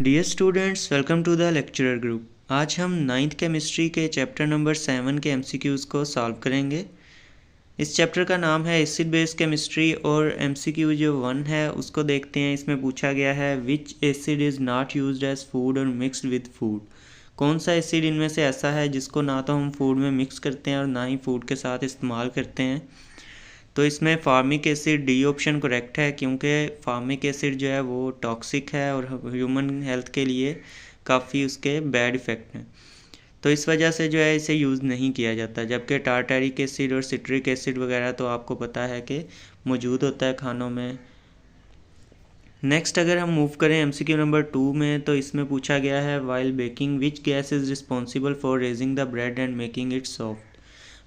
Dear students, welcome to the lecturer group. आज हम 9th chemistry के चैप्टर नंबर 7 के MCQs को सॉल्व करेंगे। इस चैप्टर का नाम है एसिड बेस केमिस्ट्री और MCQ जो 1 है उसको देखते हैं। इसमें पूछा गया है which acid is not used as food और मिक्सड विद फूड। कौन सा एसिड इनमें से ऐसा है जिसको ना तो हम फूड में मिक्स करते हैं और ना ही फूड के साथ इस्तेमाल करते हैं। तो इसमें formic acid D option correct है, क्योंकि फार्मिक एसिड जो है वो टॉक्सिक है और ह्यूमन हेल्थ के लिए काफ़ी उसके बैड इफ़ेक्ट हैं। तो इस वजह से जो है इसे यूज़ नहीं किया जाता। जबकि टार्टारिक एसिड और सिट्रिक एसिड वगैरह तो आपको पता है कि मौजूद होता है खानों में। नेक्स्ट अगर हम मूव करें MCQ नंबर 2 में, तो इसमें पूछा गया है while baking which gas is responsible for raising the bread and making it soft.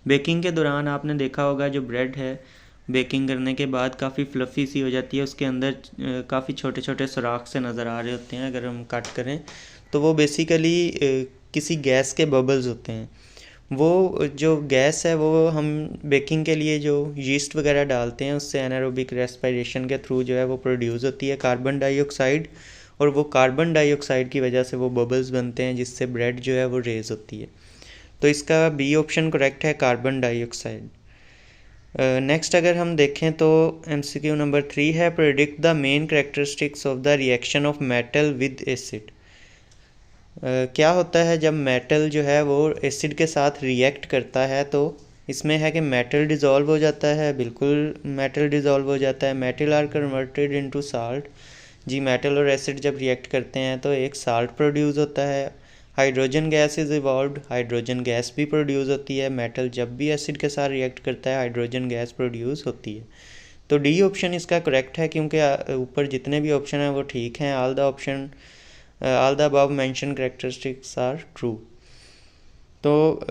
Baking के दौरान आपने देखा होगा जो ब्रेड है बेकिंग करने के बाद काफ़ी फ्लफ़ी सी हो जाती है, उसके अंदर काफ़ी छोटे छोटे सुराख से नज़र आ रहे होते हैं। अगर हम कट करें तो वो बेसिकली किसी गैस के बबल्स होते हैं। वो जो गैस है वो हम बेकिंग के लिए जो यीस्ट वगैरह डालते हैं उससे एनारोबिक रेस्पिरेशन के थ्रू जो है वो प्रोड्यूस होती है कार्बन डाइऑक्साइड, और वो कार्बन डाइऑक्साइड की वजह से वो बबल्स बनते हैं जिससे ब्रेड जो है वो रेज होती है। तो इसका बी ऑप्शन करेक्ट है, कार्बन डाइऑक्साइड। नेक्स्ट अगर हम देखें तो MCQ नंबर 3 है predict the main characteristics of the reaction of metal with acid. क्या होता है जब मेटल जो है वो एसिड के साथ रिएक्ट करता है? तो इसमें है कि मेटल डिज़ोल्व हो जाता है, बिल्कुल मेटल डिज़ोल्व हो जाता है। Metal are converted into salt. जी, मेटल और एसिड जब रिएक्ट करते हैं तो एक साल्ट प्रोड्यूस होता है। Hydrogen gas is evolved, hydrogen gas भी प्रोड्यूस होती है। मेटल जब भी एसिड के साथ रिएक्ट करता है हाइड्रोजन गैस प्रोड्यूस होती है। तो डी ऑप्शन इसका करेक्ट है, क्योंकि ऊपर जितने भी ऑप्शन हैं वो ठीक हैं। All the above mention characteristics are true. तो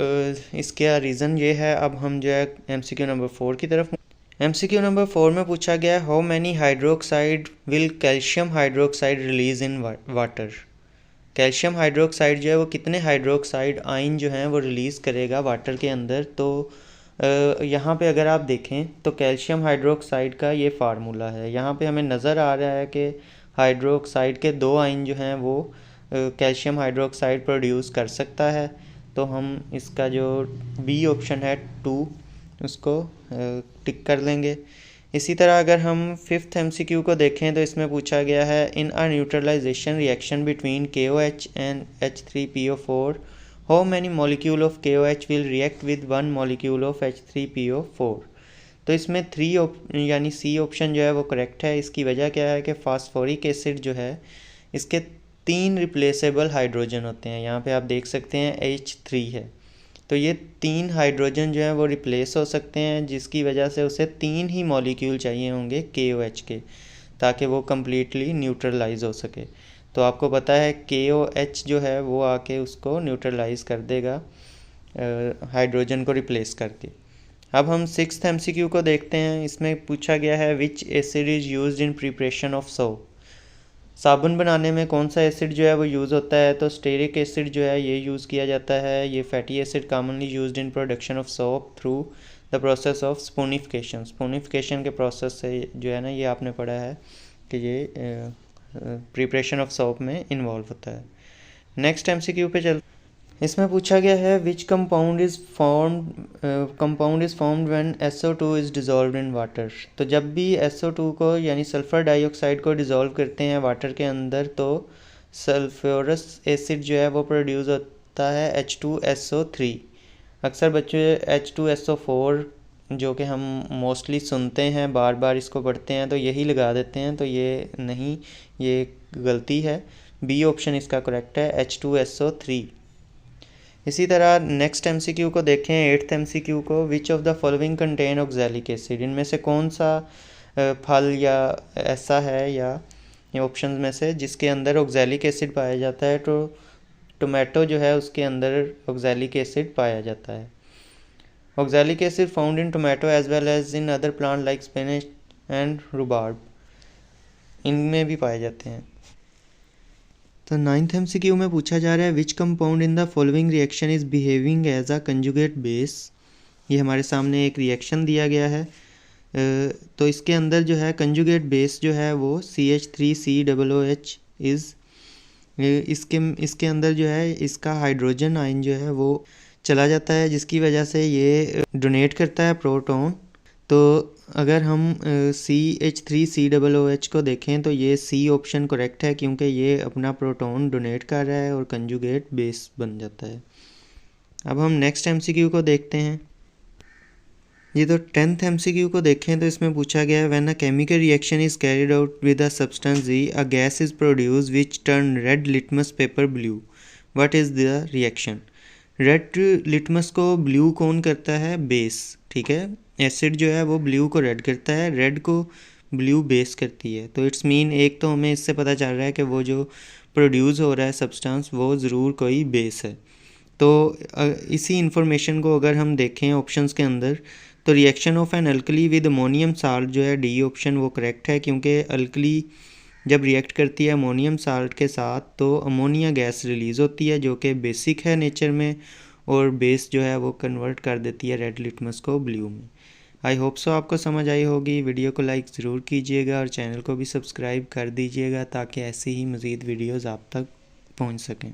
इसका रीज़न ये है। अब हम जो है MCQ नंबर 4 की तरफ। MCQ नंबर 4 में पूछा गया how many hydroxide will calcium hydroxide release in water. Calcium hydroxide जो है वो कितने हाइड्रोक्साइड आयन जो हैं वो रिलीज़ करेगा वाटर के अंदर। तो यहाँ पे अगर आप देखें तो कैल्शियम हाइड्रोक्साइड का ये फार्मूला है। यहाँ पे हमें नज़र आ रहा है कि हाइड्रोक्साइड के 2 आयन जो हैं वो कैल्शियम हाइड्रोक्साइड प्रोड्यूस कर सकता है। तो हम इसका जो बी ऑप्शन है 2 उसको टिक कर लेंगे। इसी तरह अगर हम 5th MCQ को देखें तो इसमें पूछा गया है in a neutralization reaction between KOH and H3PO4 how many molecule of KOH will react with 1 molecule of H3PO4। तो इसमें 3 यानी सी ऑप्शन जो है वो करेक्ट है। इसकी वजह क्या है कि फास्फोरिक एसिड जो है इसके 3 रिप्लेसेबल हाइड्रोजन होते हैं। यहाँ पे आप देख सकते हैं H3 है, तो ये 3 हाइड्रोजन जो हैं वो रिप्लेस हो सकते हैं, जिसकी वजह से उसे 3 ही मॉलिक्यूल चाहिए होंगे KOH के, ताकि वो कम्प्लीटली न्यूट्रलाइज हो सके। तो आपको पता है KOH जो है वो आके उसको न्यूट्रलाइज कर देगा हाइड्रोजन को रिप्लेस करके। अब हम 6th MCQ को देखते हैं। इसमें पूछा गया है which acid is used in preparation of soap. साबुन बनाने में कौन सा एसिड जो है वो यूज़ होता है? तो स्टेरिक एसिड जो है ये यूज़ किया जाता है। ये fatty acid commonly used in production of soap through the process of saponification. Saponification के प्रोसेस से जो है ना, ये आपने पढ़ा है कि ये प्रिपरेशन ऑफ सोप में इन्वॉल्व होता है। नेक्स्ट MCQ पे चल। इसमें पूछा गया है which compound is formed when SO2 is dissolved in water. तो जब भी SO2 को यानी सल्फ़र डाइऑक्साइड को डिज़ोल्व करते हैं वाटर के अंदर तो सल्फ्यूरस एसिड जो है वो प्रोड्यूस होता है H2SO3। अक्सर बच्चे H2SO4 जो कि हम मोस्टली सुनते हैं, बार बार इसको पढ़ते हैं तो यही लगा देते हैं। तो ये नहीं, ये गलती है। बी ऑप्शन इसका करेक्ट है, H2SO3। इसी तरह नेक्स्ट MCQ को देखें, 8th MCQ को। Which of the following contain oxalic acid. इनमें से कौन सा फल या ऐसा है या ऑप्शन में से जिसके अंदर ऑक्सैलिक एसिड पाया जाता है? तो टोमेटो जो है उसके अंदर ऑक्सैलिक एसिड पाया जाता है। Oxalic acid found in tomato as well as in other plant like spinach and rhubarb, इनमें भी पाए जाते हैं। तो 9th MCQ में पूछा जा रहा है which compound in the following reaction is behaving as a conjugate base. ये हमारे सामने एक रिएक्शन दिया गया है। तो इसके अंदर जो है कंजुगेट बेस जो है वो CH3COOH इज़ इसके अंदर जो है इसका हाइड्रोजन आयन जो है वो चला जाता है, जिसकी वजह से ये डोनेट करता है प्रोटॉन। तो अगर हम CH3COOH को देखें तो ये C ऑप्शन करेक्ट है, क्योंकि ये अपना प्रोटॉन डोनेट कर रहा है और कंजुगेट बेस बन जाता है। अब हम नेक्स्ट MCQ को देखते हैं। ये तो 10th MCQ को देखें तो इसमें पूछा गया है, when a chemical reaction is carried out with a substance G, a gas is produce which turn red litmus paper blue, what is the reaction. Red litmus को ब्लू कौन करता है? बेस। ठीक है, एसिड जो है वो ब्लू को रेड करता है, रेड को ब्लू बेस करती है। तो इट्स मीन एक तो हमें इससे पता चल रहा है कि वो जो प्रोड्यूस हो रहा है सब्सटेंस वो ज़रूर कोई बेस है। तो इसी इंफॉर्मेशन को अगर हम देखें ऑप्शंस के अंदर, तो reaction of an alkali with ammonium salt जो है डी ऑप्शन वो करेक्ट है, क्योंकि अल्कली जब रिएक्ट करती है अमोनियम साल्ट के साथ तो अमोनिया गैस रिलीज़ होती है जो कि बेसिक है नेचर में, और बेस जो है वो कन्वर्ट कर देती है रेड लिटमस को ब्लू में। आई होप सो आपको समझ आई होगी। वीडियो को लाइक ज़रूर कीजिएगा और चैनल को भी सब्सक्राइब कर दीजिएगा ताकि ऐसे ही मज़ीद वीडियोज़ आप तक पहुँच सकें।